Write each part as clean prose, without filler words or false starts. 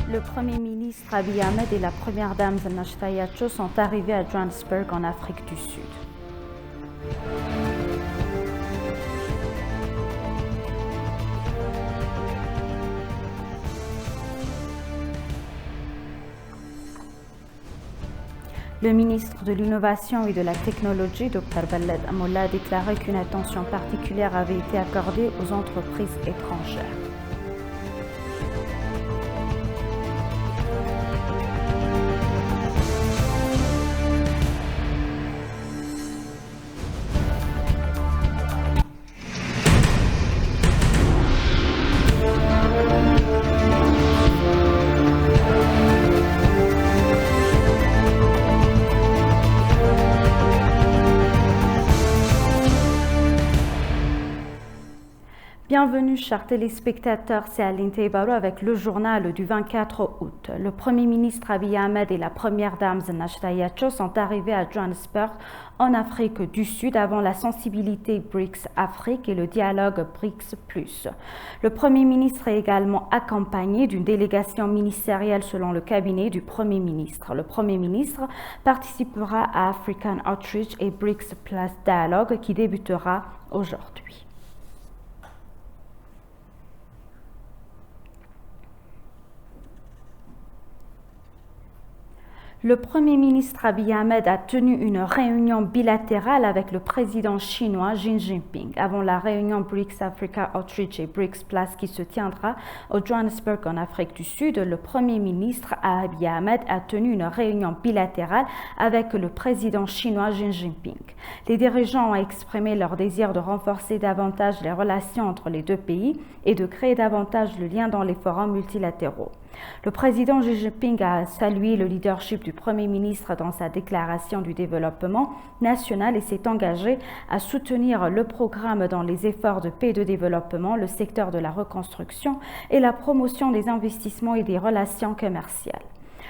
Le Premier ministre Abiy Ahmed et la Première dame Najda Yachô sont arrivés à Johannesburg en Afrique du Sud. Le ministre de l'Innovation et de la Technologie, Dr Beled Amolla, a déclaré qu'une attention particulière avait été accordée aux entreprises étrangères. Bienvenue chers téléspectateurs, c'est Aline Teibaru avec le journal du 24 août. Le Premier ministre Abiy Ahmed et la Première dame Najda Yachô sont arrivés à Johannesburg en Afrique du Sud avant la sensibilité BRICS Afrique et le dialogue BRICS+. Le Premier ministre est également accompagné d'une délégation ministérielle selon le cabinet du Premier ministre. Le Premier ministre participera à African Outreach et BRICS+ Dialogue qui débutera aujourd'hui. Le Premier ministre Abiy Ahmed a tenu une réunion bilatérale avec le président chinois Xi Jinping avant la réunion BRICS Africa Outreach et BRICS+ qui se tiendra au Johannesburg en Afrique du Sud. Le Premier ministre Abiy Ahmed a tenu une réunion bilatérale avec le président chinois Xi Jinping. Les dirigeants ont exprimé leur désir de renforcer davantage les relations entre les deux pays et de créer davantage le lien dans les forums multilatéraux. Le président Xi Jinping a salué le leadership du Premier ministre dans sa déclaration du développement national et s'est engagé à soutenir le programme dans les efforts de paix et de développement, le secteur de la reconstruction et la promotion des investissements et des relations commerciales.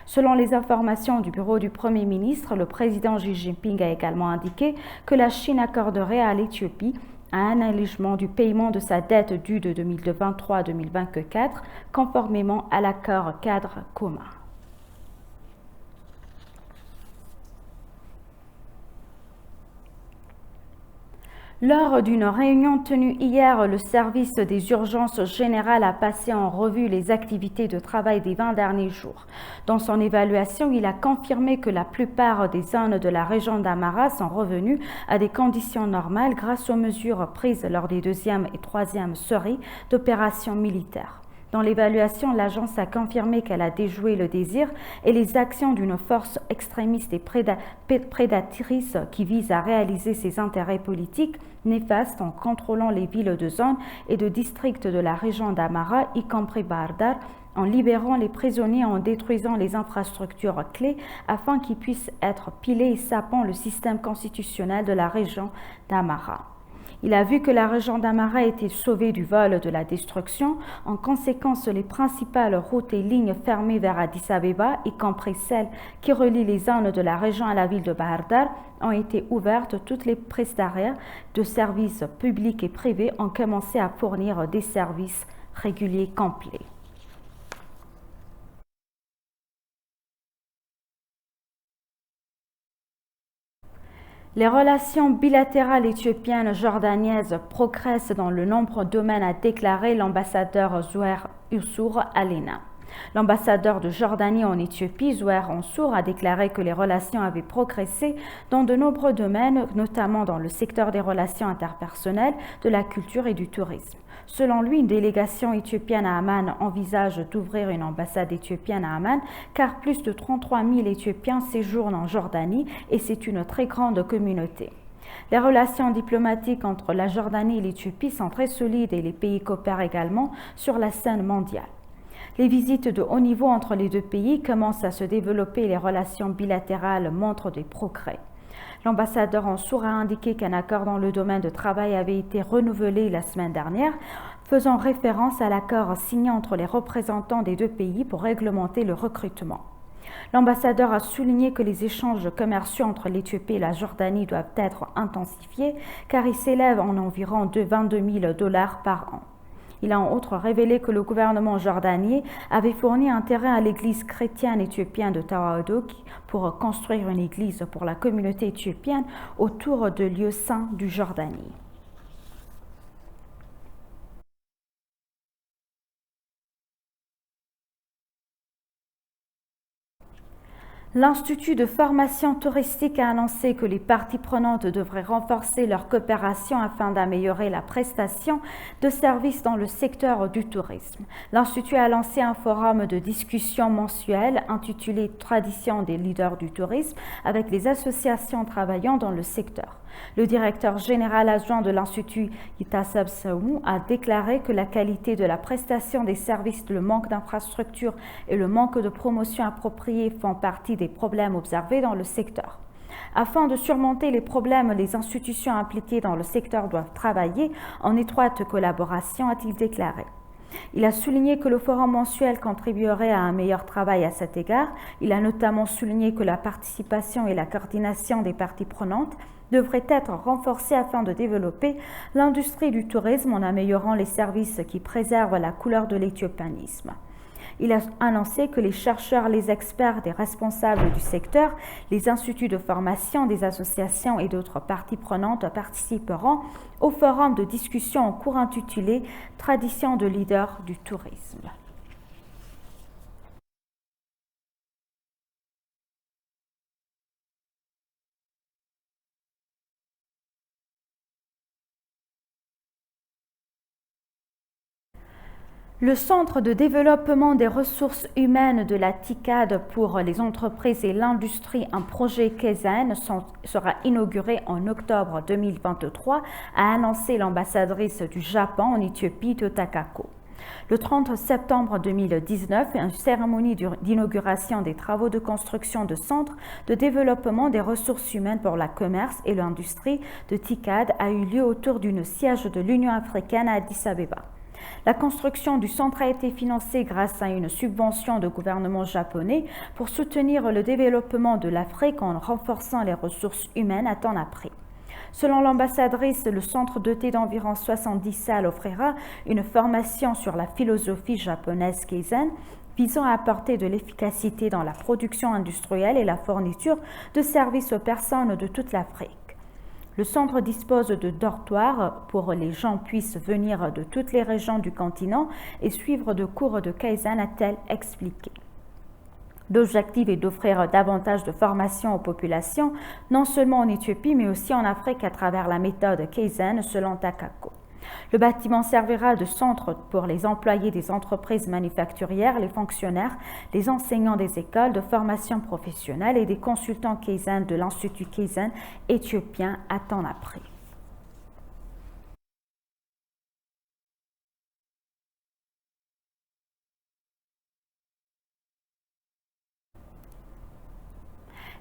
Selon les informations du bureau du Premier ministre, le président Xi Jinping a également indiqué que la Chine accorderait à l'Éthiopie un allègement du paiement de sa dette due de 2023 à 2024, conformément à l'accord cadre commun. Lors d'une réunion tenue hier, le service des urgences générales a passé en revue les activités de travail des 20 derniers jours. Dans son évaluation, il a confirmé que la plupart des zones de la région d'Amara sont revenues à des conditions normales grâce aux mesures prises lors des deuxième et troisième séries d'opérations militaires. Dans l'évaluation, l'agence a confirmé qu'elle a déjoué le désir et les actions d'une force extrémiste et prédatrice qui vise à réaliser ses intérêts politiques néfastes en contrôlant les villes de zone et de districts de la région d'Amara, y compris Bardar, en libérant les prisonniers et en détruisant les infrastructures clés afin qu'ils puissent être pilés et sapant le système constitutionnel de la région d'Amara. Il a vu que la région d'Amara a été sauvée du vol de la destruction. En conséquence, les principales routes et lignes fermées vers Addis Abeba, y compris celles qui relient les zones de la région à la ville de Bardar, ont été ouvertes. Toutes les prestataires de services publics et privés ont commencé à fournir des services réguliers complets. Les relations bilatérales éthiopiennes-jordaniennes progressent dans le nombre de domaines, a déclaré l'ambassadeur Zouhair Oussour Alena. L'ambassadeur de Jordanie en Éthiopie, Zouhair Oussour, a déclaré que les relations avaient progressé dans de nombreux domaines, notamment dans le secteur des relations interpersonnelles, de la culture et du tourisme. Selon lui, une délégation éthiopienne à Amman envisage d'ouvrir une ambassade éthiopienne à Amman car plus de 33 000 Éthiopiens séjournent en Jordanie et c'est une très grande communauté. Les relations diplomatiques entre la Jordanie et l'Éthiopie sont très solides et les pays coopèrent également sur la scène mondiale. Les visites de haut niveau entre les deux pays commencent à se développer et les relations bilatérales montrent des progrès. L'ambassadeur Oussour a indiqué qu'un accord dans le domaine de travail avait été renouvelé la semaine dernière, faisant référence à l'accord signé entre les représentants des deux pays pour réglementer le recrutement. L'ambassadeur a souligné que les échanges commerciaux entre l'Éthiopie et la Jordanie doivent être intensifiés car ils s'élèvent en environ $22 000 par an. Il a en outre révélé que le gouvernement jordanien avait fourni un terrain à l'église chrétienne éthiopienne de Tawaodo pour construire une église pour la communauté éthiopienne autour de lieux saints du Jordanie. L'Institut de formation touristique a annoncé que les parties prenantes devraient renforcer leur coopération afin d'améliorer la prestation de services dans le secteur du tourisme. L'Institut a lancé un forum de discussion mensuel intitulé Tradition des leaders du tourisme avec les associations travaillant dans le secteur. Le directeur général adjoint de l'Institut, Yitasab Saoumou, a déclaré que la qualité de la prestation des services, le manque d'infrastructures et le manque de promotion appropriée font partie des problèmes observés dans le secteur. Afin de surmonter les problèmes, les institutions impliquées dans le secteur doivent travailler en étroite collaboration, a-t-il déclaré. Il a souligné que le forum mensuel contribuerait à un meilleur travail à cet égard. Il a notamment souligné que la participation et la coordination des parties prenantes devraient être renforcées afin de développer l'industrie du tourisme en améliorant les services qui préservent la couleur de l'éthiopianisme. Il a annoncé que les chercheurs, les experts, des responsables du secteur, les instituts de formation, des associations et d'autres parties prenantes participeront au forum de discussion en cours intitulé « Tradition de leader du tourisme ». Le Centre de développement des ressources humaines de la TICAD pour les entreprises et l'industrie, un projet Kaizen, sera inauguré en octobre 2023, a annoncé l'ambassadrice du Japon en Éthiopie, Totakako. Le 30 septembre 2019, une cérémonie d'inauguration des travaux de construction de centres de développement des ressources humaines pour la commerce et l'industrie de TICAD a eu lieu autour d'une siège de l'Union africaine à Addis Abeba. La construction du centre a été financée grâce à une subvention du gouvernement japonais pour soutenir le développement de l'Afrique en renforçant les ressources humaines à temps après. Selon l'ambassadrice, le centre doté d'environ 70 salles offrira une formation sur la philosophie japonaise Kaizen, visant à apporter de l'efficacité dans la production industrielle et la fourniture de services aux personnes de toute l'Afrique. Le centre dispose de dortoirs pour que les gens puissent venir de toutes les régions du continent et suivre de cours de Kaizen, a-t-elle expliqué. L'objectif est d'offrir davantage de formation aux populations, non seulement en Éthiopie, mais aussi en Afrique à travers la méthode Kaizen, selon Takako. Le bâtiment servira de centre pour les employés des entreprises manufacturières, les fonctionnaires, les enseignants des écoles de formation professionnelle et des consultants Kaizen de l'Institut Kaizen éthiopien à temps après.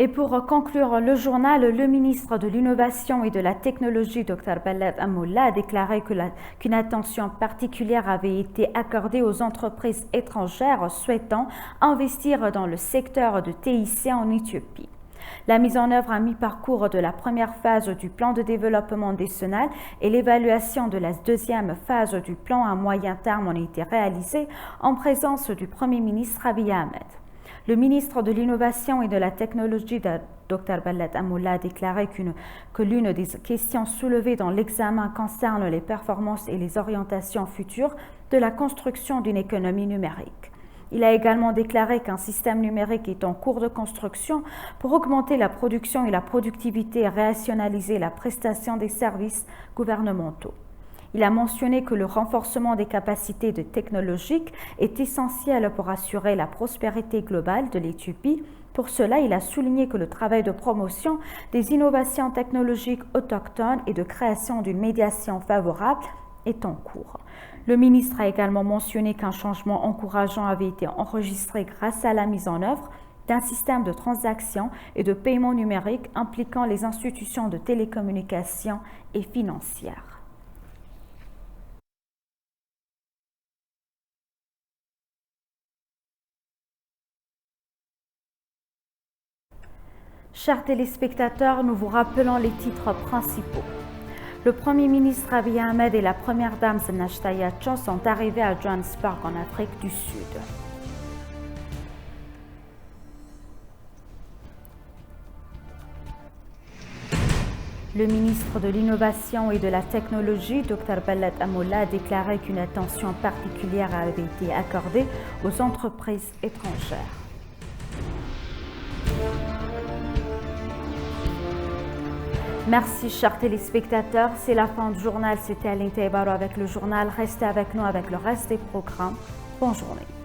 Et pour conclure le journal, le ministre de l'Innovation et de la Technologie, Dr Beled Amoulla, a déclaré qu'une attention particulière avait été accordée aux entreprises étrangères souhaitant investir dans le secteur de TIC en Éthiopie. La mise en œuvre à mi-parcours de la première phase du plan de développement décennal et l'évaluation de la deuxième phase du plan à moyen terme ont été réalisées en présence du Premier ministre Abiy Ahmed. Le ministre de l'Innovation et de la Technologie, Dr Beled Amoulla, a déclaré que l'une des questions soulevées dans l'examen concerne les performances et les orientations futures de la construction d'une économie numérique. Il a également déclaré qu'un système numérique est en cours de construction pour augmenter la production et la productivité et rationaliser la prestation des services gouvernementaux. Il a mentionné que le renforcement des capacités technologiques est essentiel pour assurer la prospérité globale de l'Éthiopie. Pour cela, il a souligné que le travail de promotion des innovations technologiques autochtones et de création d'une médiation favorable est en cours. Le ministre a également mentionné qu'un changement encourageant avait été enregistré grâce à la mise en œuvre d'un système de transactions et de paiement numérique impliquant les institutions de télécommunications et financières. Chers téléspectateurs, nous vous rappelons les titres principaux. Le Premier ministre Abiy Ahmed et la Première dame Zinash Tayacho sont arrivés à Johannesburg en Afrique du Sud. Le ministre de l'Innovation et de la Technologie, Dr Bellet Amoula, a déclaré qu'une attention particulière avait été accordée aux entreprises étrangères. Merci chers téléspectateurs, c'est la fin du journal. C'était Aline Taibaro avec le journal. Restez avec nous avec le reste des programmes. Bonne journée.